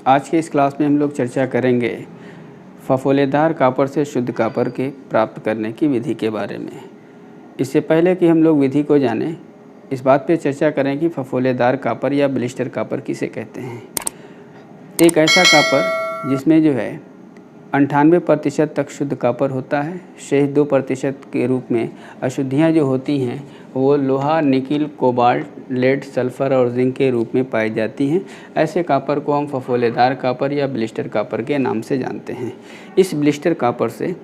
आज के इस क्लास में हम लोग चर्चा करेंगे फफोलेदार कॉपर से शुद्ध कॉपर के प्राप्त करने की विधि के बारे में। इससे पहले कि हम लोग विधि को जानें, इस बात पे चर्चा करें कि फफोलेदार कॉपर या ब्लिस्टर कॉपर किसे कहते हैं। एक ऐसा कॉपर जिसमें जो है 98% तक शुद्ध कॉपर होता है, शेष 2% के रूप में अशुद्धियाँ जो होती हैं वो लोहा, निकिल, कोबाल्ट, लेड, सल्फ़र और जिंक के रूप में पाई जाती हैं। ऐसे कॉपर को हम फफोलेदार कॉपर या ब्लिस्टर कॉपर के नाम से जानते हैं। इस ब्लिस्टर कॉपर से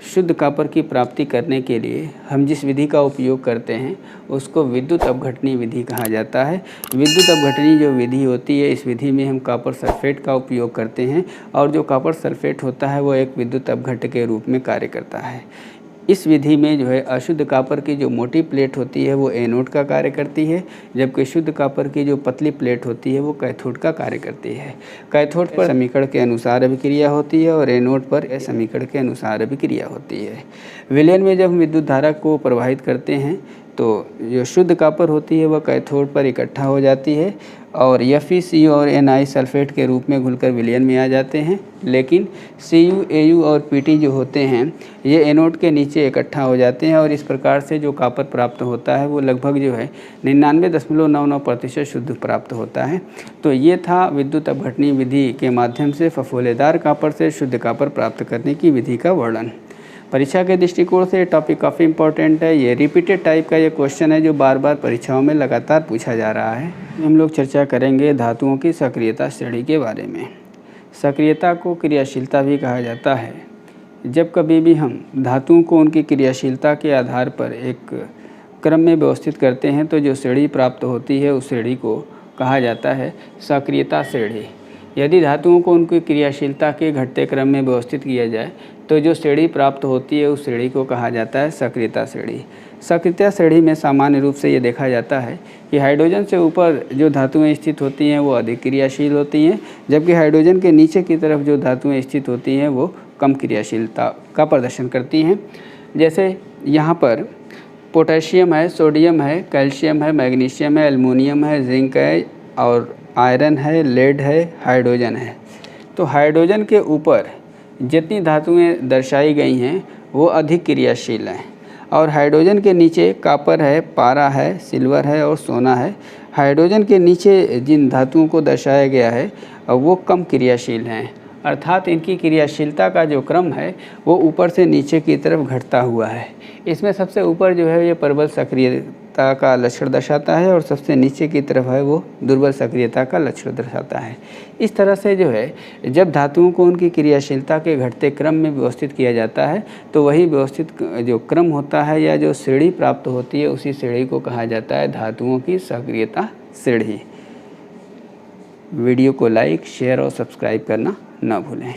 शुद्ध कॉपर की प्राप्ति करने के लिए हम जिस विधि का उपयोग करते हैं उसको विद्युत अपघटनी विधि कहा जाता है। विद्युत अपघटनी जो विधि होती है, इस विधि में हम कॉपर सल्फेट का उपयोग करते हैं और जो कॉपर सल्फेट होता है वो एक विद्युत अपघट्य के रूप में कार्य करता है। इस विधि में जो है अशुद्ध कॉपर की जो मोटी प्लेट होती है वो एनोड का कार्य करती है, जबकि शुद्ध कॉपर की जो पतली प्लेट होती है वो कैथोड का कार्य करती है। कैथोड पर समीकरण के अनुसार अभिक्रिया होती है और एनोड पर समीकरण के अनुसार अभिक्रिया होती है। विलयन में जब हम विद्युत धारा को प्रवाहित करते हैं तो जो शुद्ध कॉपर होती है वह कैथोड पर इकट्ठा हो जाती है और Fe, Cu और Ni सल्फेट के रूप में घुलकर विलयन में आ जाते हैं। लेकिन Cu, Au और Pt जो होते हैं ये एनोड के नीचे इकट्ठा हो जाते हैं और इस प्रकार से जो कॉपर प्राप्त होता है वो लगभग जो है 99.99% शुद्ध प्राप्त होता है। तो ये था विद्युत अपघटनी विधि के माध्यम से फफोलेदार कॉपर से शुद्ध कॉपर प्राप्त करने की विधि का वर्णन। परीक्षा के दृष्टिकोण से ये टॉपिक काफ़ी इंपॉर्टेंट है। ये रिपीटेड टाइप का ये क्वेश्चन है जो बार बार परीक्षाओं में लगातार पूछा जा रहा है। हम लोग चर्चा करेंगे धातुओं की सक्रियता श्रेणी के बारे में। सक्रियता को क्रियाशीलता भी कहा जाता है। जब कभी भी हम धातुओं को उनकी क्रियाशीलता के आधार पर एक क्रम में व्यवस्थित करते हैं तो जो श्रेणी प्राप्त होती है उस श्रेणी को कहा जाता है सक्रियता श्रेणी। यदि धातुओं को उनकी क्रियाशीलता के घटते क्रम में व्यवस्थित किया जाए तो जो श्रेणी प्राप्त होती है उस श्रेणी को कहा जाता है सक्रियता श्रेणी। सक्रियता श्रेणी में सामान्य रूप से ये देखा जाता है कि हाइड्रोजन से ऊपर जो धातुएं स्थित होती हैं वो अधिक क्रियाशील होती हैं, जबकि हाइड्रोजन के नीचे की तरफ जो धातुएं स्थित होती हैं वो कम क्रियाशीलता का प्रदर्शन करती हैं। जैसे यहाँ पर पोटेशियम है, सोडियम है, कैल्शियम है, मैग्नीशियम है, एल्युमिनियम है, जिंक है और आयरन है, लेड है, हाइड्रोजन है। तो हाइड्रोजन के ऊपर जितनी धातुएं दर्शाई गई हैं वो अधिक क्रियाशील हैं और हाइड्रोजन के नीचे कॉपर है, पारा है, सिल्वर है और सोना है। हाइड्रोजन के नीचे जिन धातुओं को दर्शाया गया है वो कम क्रियाशील हैं, अर्थात इनकी क्रियाशीलता का जो क्रम है वो ऊपर से नीचे की तरफ घटता हुआ है। इसमें सबसे ऊपर जो है ये प्रबल सक्रियता का लक्षण दर्शाता है और सबसे नीचे की तरफ है वो दुर्बल सक्रियता का लक्षण दर्शाता है। इस तरह से जो है जब धातुओं को उनकी क्रियाशीलता के घटते क्रम में व्यवस्थित किया जाता है तो वही व्यवस्थित जो क्रम होता है या जो श्रेणी प्राप्त होती है उसी श्रेणी को कहा जाता है धातुओं की सक्रियता श्रेणी। वीडियो को लाइक, शेयर और सब्सक्राइब करना ना भूलें।